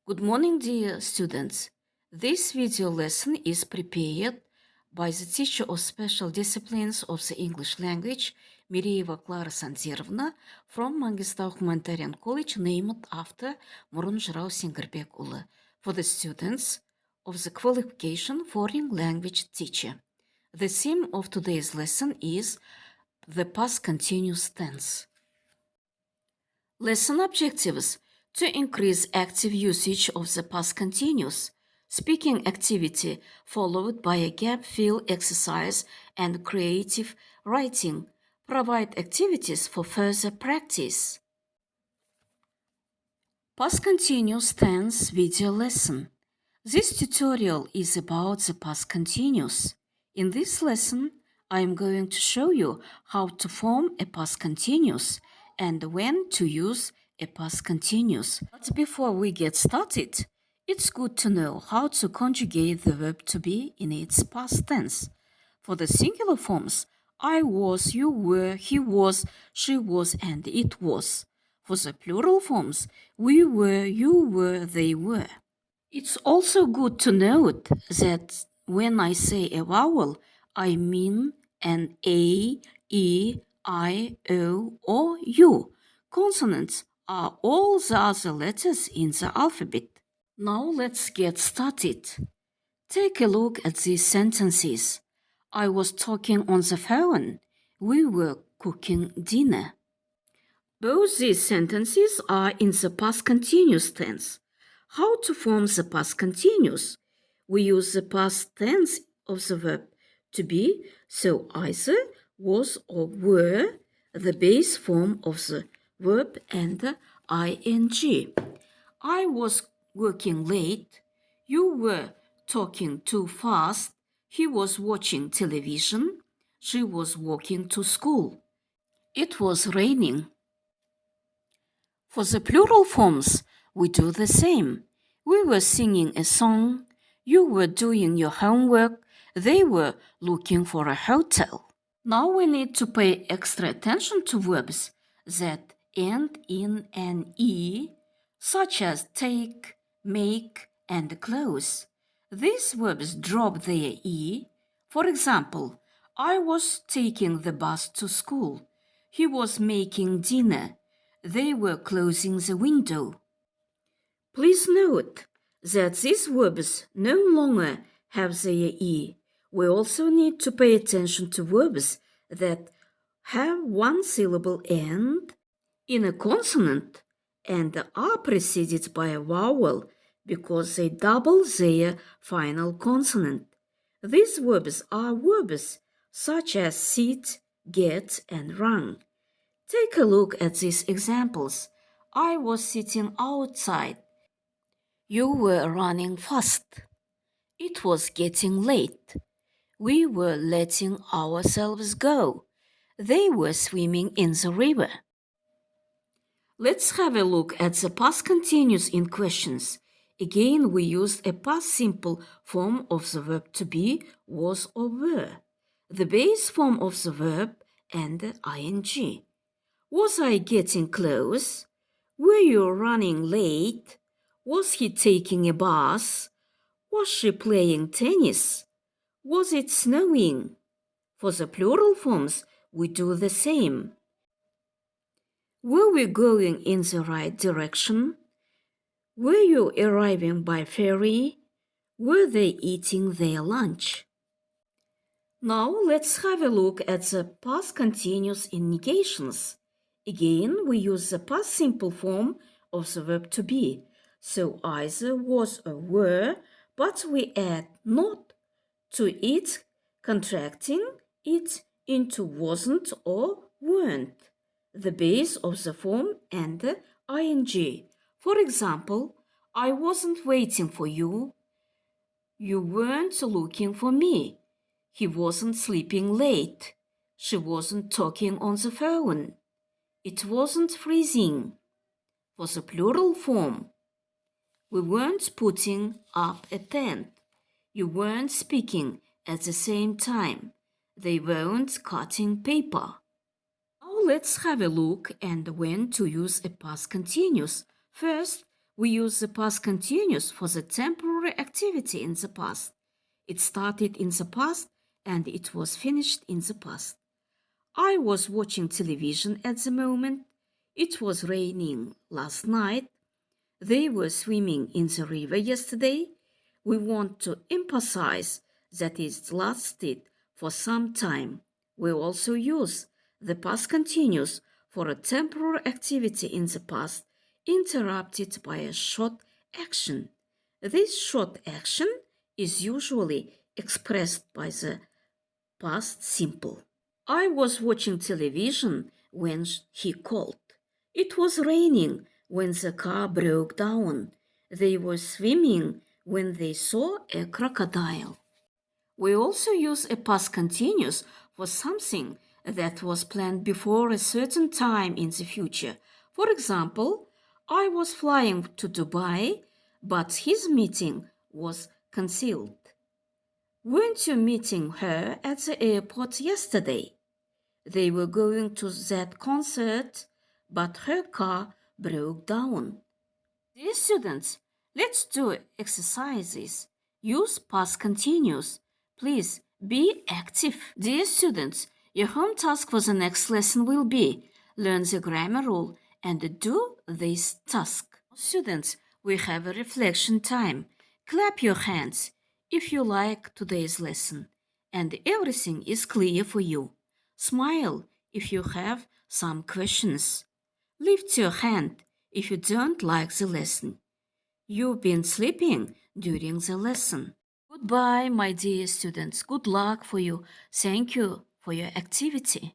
Good morning, dear students. This video lesson is prepared by the teacher of special disciplines of the English language, Мереева К.С. from Mangistau Humanitarian College, named after Мұрын Жырау Сеңгірбек ұлы, for the students of the qualification foreign language teacher. The theme of today's lesson is the past continuous tense. Lesson objectives: to increase active usage of the past continuous, speaking activity followed by a gap-fill exercise and creative writing. Provide activities for further practice. Past continuous tense video lesson. This tutorial is about the past continuous. In this lesson, I am going to show you how to form a past continuous and when to use a past continuous. But before we get started, it's good to know how to conjugate the verb to be in its past tense. For the singular forms, I was, you were, he was, she was, and it was. For the plural forms, we were, you were, they were. It's also good to note that when I say a vowel, I mean an A, E, I, O, or U. Consonants are all the other letters in the alphabet. Now let's get started. Take a look at these sentences. I was talking on the phone. We were cooking dinner. Both these sentences are in the past continuous tense. How to form the past continuous? We use the past tense of the verb to be, so either was or were the base form of the verb and the ing. I was working late. You were talking too fast. He was watching television. She was walking to school. It was raining. For the plural forms, we do the same. We were singing a song. You were doing your homework. They were looking for a hotel. Now we need to pay extra attention to verbs that end in an E, such as take, make, and close. These verbs drop their E. For example, I was taking the bus to school. He was making dinner. They were closing the window. Please note that these verbs no longer have their E. We also need to pay attention to verbs that have one syllable end in a consonant and are preceded by a vowel because they double their final consonant. These verbs are verbs such as sit, get, and run. Take a look at these examples. I was sitting outside. You were running fast. It was getting late. We were letting ourselves go. They were swimming in the river. Let's have a look at the past continuous in questions. Again, we used a past simple form of the verb to be, was, or were, the base form of the verb, and the ing. Was I getting close? Were you running late? Was he taking a bus? Was she playing tennis? Was it snowing? For the plural forms, we do the same. Were we going in the right direction? Were you arriving by ferry? Were they eating their lunch? Now let's have a look at the past continuous in negations. Again, we use the past simple form of the verb to be. So either was or were, but we add not to it, contracting it into wasn't or weren't, the base of the form and the ing. For example, I wasn't waiting for you. You weren't looking for me. He wasn't sleeping late. She wasn't talking on the phone. It wasn't freezing. For the plural form, we weren't putting up a tent. You weren't speaking at the same time. They weren't cutting paper. Now let's have a look at when to use a past continuous. First, We use the past continuous for the temporary activity in the past. It started in the past and it was finished in the past. I was watching television at the moment. It was raining last night. They were swimming in the river yesterday. We want to emphasize that it lasted for some time. We also use the past continuous for a temporary activity in the past interrupted by a short action. This short action is usually expressed by the past simple. I was watching television when he called. It was raining when the car broke down. They were swimming when they saw a crocodile. We also use a past continuous for something that was planned before a certain time in the future. For example, I was flying to Dubai, but his meeting was cancelled. Weren't you meeting her at the airport yesterday? They were going to that concert, but her car broke down. Dear students, let's do exercises. Use past continuous. Please be active. Dear students, your home task for the next lesson will be learn the grammar rule and do this task. Students, we have a reflection time. Clap your hands if you like today's lesson and everything is clear for you. Smile if you have some questions. Lift your hand if you don't like the lesson. You've been sleeping during the lesson. Goodbye, my dear students. Good luck for you. Thank you for your activity.